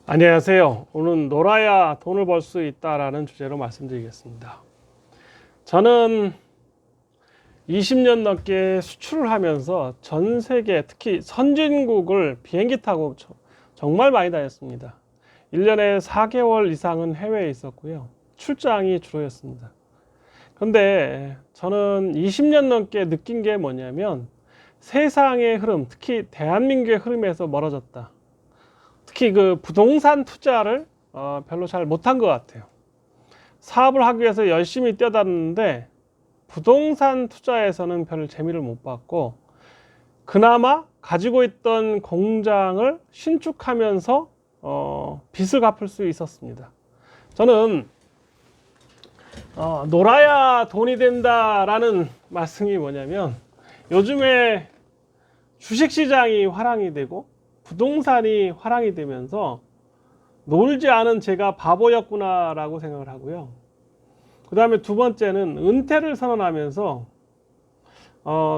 안녕하세요. 오늘 놀아야 돈을 벌 수 있다라는 주제로 말씀드리겠습니다. 저는 20년 넘게 수출을 하면서 전 세계, 특히 선진국을 비행기 타고 정말 많이 다녔습니다. 1년에 4개월 이상은 해외에 있었고요. 출장이 주로였습니다. 그런데 저는 20년 넘게 느낀 게 뭐냐면 세상의 흐름, 특히 대한민국의 흐름에서 멀어졌다. 특히 그 부동산 투자를 별로 잘 못한 것 같아요. 사업을 하기 위해서 열심히 뛰어다녔는데 부동산 투자에서는 별 재미를 못 봤고, 그나마 가지고 있던 공장을 신축하면서 빚을 갚을 수 있었습니다. 저는 놀아야 돈이 된다라는 말씀이 뭐냐면, 요즘에 주식시장이 화랑이 되고 부동산이 화랑이 되면서 놀지 않은 제가 바보였구나 라고 생각을 하고요. 그 다음에 두 번째는 은퇴를 선언하면서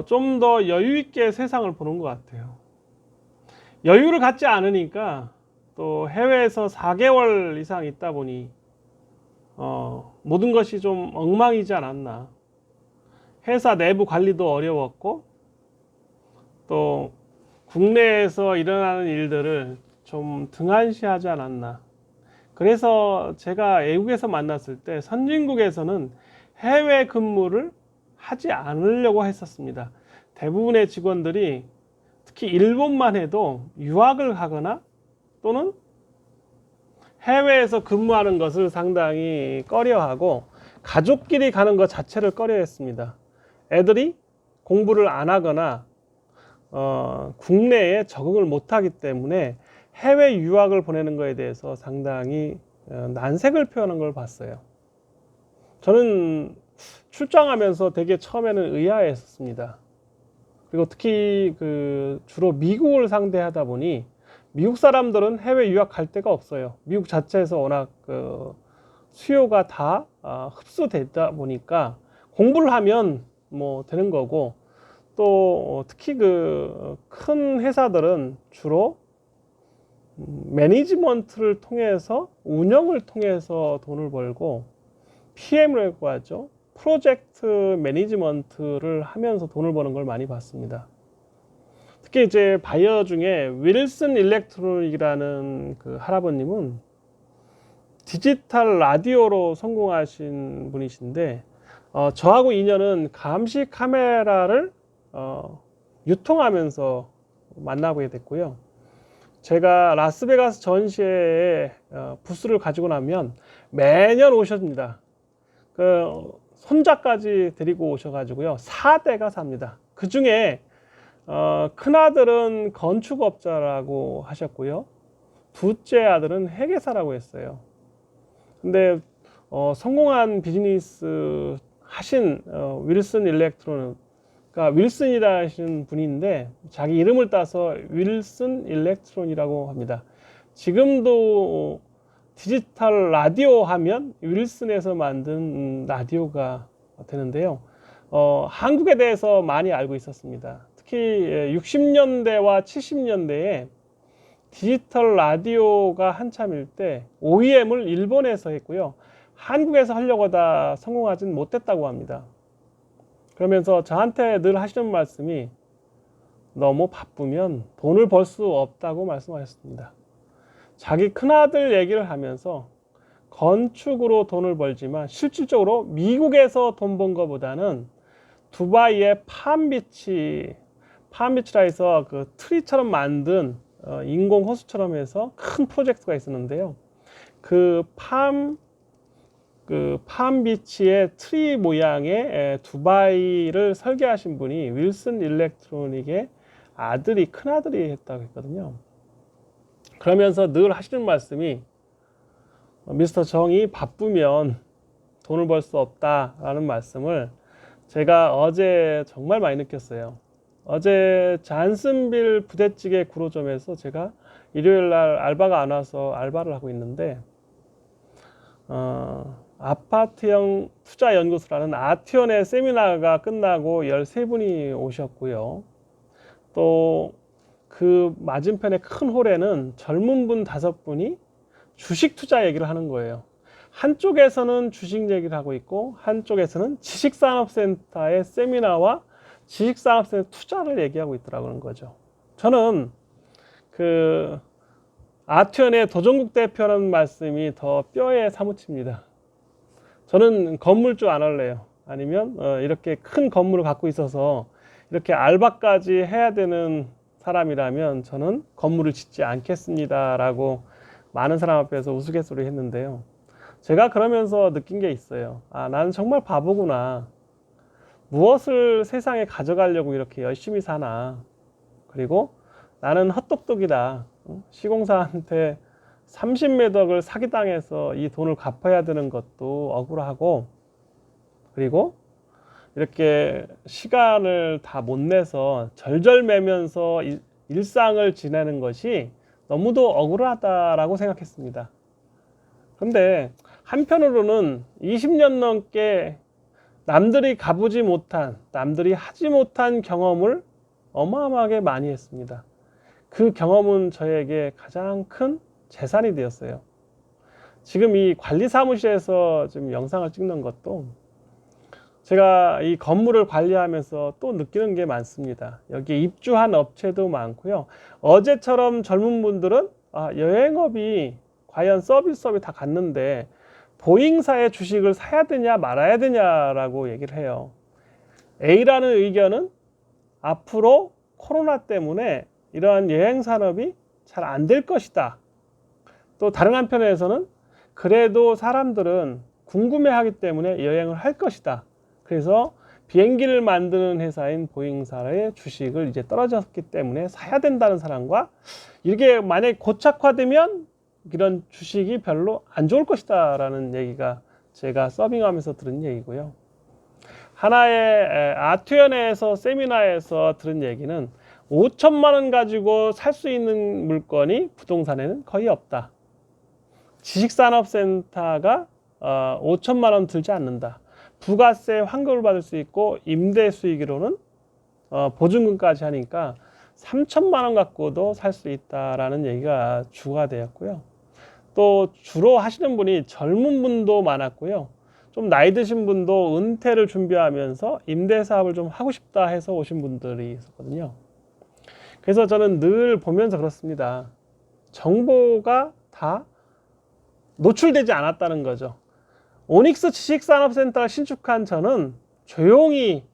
좀 더 여유 있게 세상을 보는 것 같아요. 여유를 갖지 않으니까 또 해외에서 4개월 이상 있다 보니 모든 것이 좀 엉망이지 않았나. 회사 내부 관리도 어려웠고, 또 국내에서 일어나는 일들을 좀 등한시하지 않았나. 그래서 제가 외국에서 만났을 때 선진국에서는 해외 근무를 하지 않으려고 했었습니다. 대부분의 직원들이, 특히 일본만 해도 유학을 가거나 또는 해외에서 근무하는 것을 상당히 꺼려하고 가족끼리 가는 것 자체를 꺼려했습니다. 애들이 공부를 안 하거나 국내에 적응을 못하기 때문에 해외 유학을 보내는 것에 대해서 상당히 난색을 표하는 걸 봤어요. 저는 출장하면서 되게 처음에는 의아했었습니다. 그리고 특히 주로 미국을 상대하다 보니 미국 사람들은 해외 유학 갈 데가 없어요. 미국 자체에서 워낙 수요가 다 흡수되다 보니까 공부를 하면 뭐 되는 거고, 또 특히 큰 회사들은 주로 매니지먼트를 통해서, 운영을 통해서 돈을 벌고, PM이라고 하죠. 프로젝트 매니지먼트를 하면서 돈을 버는 걸 많이 봤습니다. 특히 이제 바이어 중에 윌슨 일렉트로닉이라는 그 할아버님은 디지털 라디오로 성공하신 분이신데, 저하고 인연은 감시 카메라를 유통하면서 만나보게 됐고요. 제가 라스베가스 전시회에 부스를 가지고 나면 매년 오십니다. 손자까지 데리고 오셔가지고요, 4대가 삽니다. 그 중에 큰아들은 건축업자라고 하셨고요, 둘째 아들은 회계사라고 했어요. 근데 성공한 비즈니스 하신 윌슨 일렉트로닉, 그러니까 윌슨이라 하시는 분인데 자기 이름을 따서 윌슨 일렉트론이라고 합니다. 지금도 디지털 라디오 하면 윌슨에서 만든 라디오가 되는데요. 한국에 대해서 많이 알고 있었습니다. 특히 60년대와 70년대에 디지털 라디오가 한참일 때 OEM을 일본에서 했고요, 한국에서 하려고 하다 성공하진 못했다고 합니다. 그러면서 저한테 늘 하시는 말씀이, 너무 바쁘면 돈을 벌 수 없다고 말씀하셨습니다. 자기 큰아들 얘기를 하면서 건축으로 돈을 벌지만 실질적으로 미국에서 돈 번 것보다는 두바이의 팜비치라 해서 그 트리처럼 만든 인공 호수처럼 해서 큰 프로젝트가 있었는데요. 팜비치의 트리 모양의 두바이를 설계하신 분이 윌슨 일렉트로닉의 큰아들이 했다고 했거든요. 그러면서 늘 하시는 말씀이, 미스터 정이 바쁘면 돈을 벌 수 없다라는 말씀을 제가 어제 정말 많이 느꼈어요. 어제 잔슨빌 부대찌개 구로점에서 제가 일요일 날 알바가 안 와서 알바를 하고 있는데, 아파트형 투자연구소라는 아티온의 세미나가 끝나고 13분이 오셨고요. 또 그 맞은편의 큰 홀에는 젊은 분 5분이 주식 투자 얘기를 하는 거예요. 한쪽에서는 주식 얘기를 하고 있고 한쪽에서는 지식산업센터의 세미나와 지식산업센터 투자를 얘기하고 있더라고요. 거죠. 저는 그 아트연의 도정국 대표라는 말씀이 더 뼈에 사무칩니다. 저는 건물주 안 할래요. 아니면 이렇게 큰 건물을 갖고 있어서 이렇게 알바까지 해야 되는 사람이라면 저는 건물을 짓지 않겠습니다 라고 많은 사람 앞에서 우스갯소리 했는데요. 제가 그러면서 느낀 게 있어요. 아, 나는 정말 바보구나. 무엇을 세상에 가져가려고 이렇게 열심히 사나. 그리고 나는 헛똑똑이다. 시공사한테 30매덕을 사기당해서 이 돈을 갚아야 되는 것도 억울하고, 그리고 이렇게 시간을 다 못 내서 절절매면서 일상을 지내는 것이 너무도 억울하다라고 생각했습니다. 근데 한편으로는 20년 넘게 남들이 가보지 못한, 남들이 하지 못한 경험을 어마어마하게 많이 했습니다. 그 경험은 저에게 가장 큰 재산이 되었어요. 지금 이 관리사무실에서 지금 영상을 찍는 것도 제가 이 건물을 관리하면서 또 느끼는 게 많습니다. 여기 입주한 업체도 많고요. 어제처럼 젊은 분들은 여행업이 과연 서비스업이 다 갔는데 보잉사의 주식을 사야 되냐 말아야 되냐라고 얘기를 해요. A라는 의견은 앞으로 코로나 때문에 이러한 여행 산업이 잘 안 될 것이다. 또 다른 한편에서는 그래도 사람들은 궁금해하기 때문에 여행을 할 것이다. 그래서 비행기를 만드는 회사인 보잉사의 주식을 이제 떨어졌기 때문에 사야 된다는 사람과, 이게 만약에 고착화되면 이런 주식이 별로 안 좋을 것이다 라는 얘기가 제가 서빙하면서 들은 얘기고요. 하나의 아트연에서 세미나에서 들은 얘기는 5천만 원 가지고 살 수 있는 물건이 부동산에는 거의 없다. 지식산업센터가 5천만 원 들지 않는다. 부가세 환급을 받을 수 있고 임대 수익으로는 보증금까지 하니까 3천만 원 갖고도 살 수 있다라는 얘기가 주가 되었고요. 또 주로 하시는 분이 젊은 분도 많았고요. 좀 나이 드신 분도 은퇴를 준비하면서 임대 사업을 좀 하고 싶다 해서 오신 분들이 있었거든요. 그래서 저는 늘 보면서 그렇습니다. 정보가 다 노출되지 않았다는 거죠. 오닉스 지식산업센터를 신축한 저는 조용히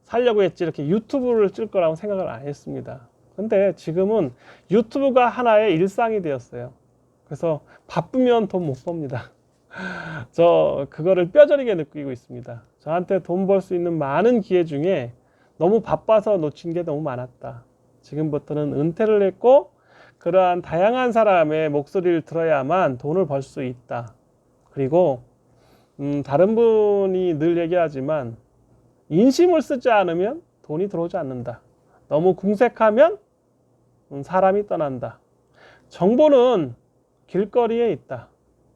살려고 했지 이렇게 유튜브를 찍을 거라고 생각을 안 했습니다. 근데 지금은 유튜브가 하나의 일상이 되었어요. 그래서 바쁘면 돈 못 법니다. 저 그거를 뼈저리게 느끼고 있습니다. 저한테 돈 벌 수 있는 많은 기회 중에 너무 바빠서 놓친 게 너무 많았다. 지금부터는 은퇴를 했고 그러한 다양한 사람의 목소리를 들어야만 돈을 벌 수 있다. 그리고 다른 분이 늘 얘기하지만 인심을 쓰지 않으면 돈이 들어오지 않는다. 너무 궁색하면 사람이 떠난다. 정보는 길거리에 있다.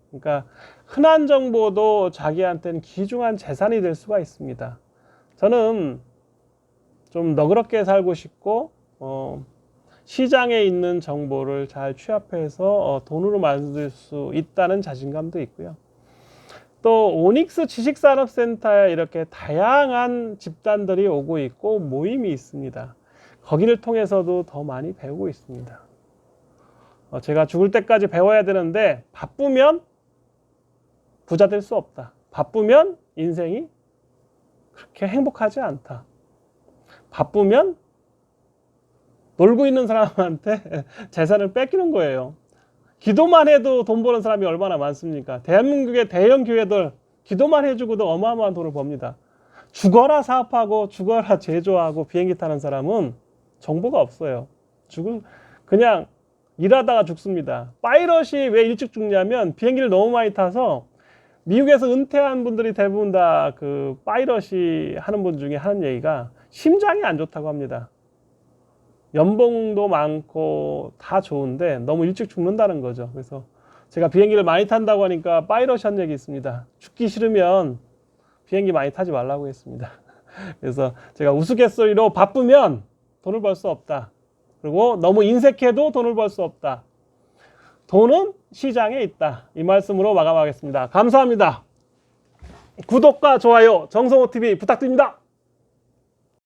그러니까 흔한 정보도 자기한테는 귀중한 재산이 될 수가 있습니다. 저는 좀 너그럽게 살고 싶고 시장에 있는 정보를 잘 취합해서 돈으로 만들 수 있다는 자신감도 있고요. 또 오닉스 지식산업센터에 이렇게 다양한 집단들이 오고 있고 모임이 있습니다. 거기를 통해서도 더 많이 배우고 있습니다. 제가 죽을 때까지 배워야 되는데 바쁘면 부자 될 수 없다. 바쁘면 인생이 그렇게 행복하지 않다. 바쁘면 놀고 있는 사람한테 재산을 뺏기는 거예요. 기도만 해도 돈 버는 사람이 얼마나 많습니까? 대한민국의 대형 교회들 기도만 해주고도 어마어마한 돈을 법니다. 죽어라 사업하고 죽어라 제조하고 비행기 타는 사람은 정보가 없어요. 그냥 일하다가 죽습니다. 파이럿이 왜 일찍 죽냐면 비행기를 너무 많이 타서, 미국에서 은퇴한 분들이 대부분 다 그 파이럿이 하는 분 중에 하는 얘기가 심장이 안 좋다고 합니다. 연봉도 많고 다 좋은데 너무 일찍 죽는다는 거죠. 그래서 제가 비행기를 많이 탄다고 하니까 파이럿이 한 얘기 있습니다. 죽기 싫으면 비행기 많이 타지 말라고 했습니다. 그래서 제가 우스갯소리로 바쁘면 돈을 벌 수 없다. 그리고 너무 인색해도 돈을 벌 수 없다. 돈은 시장에 있다. 이 말씀으로 마감하겠습니다. 감사합니다. 구독과 좋아요 정성호TV 부탁드립니다.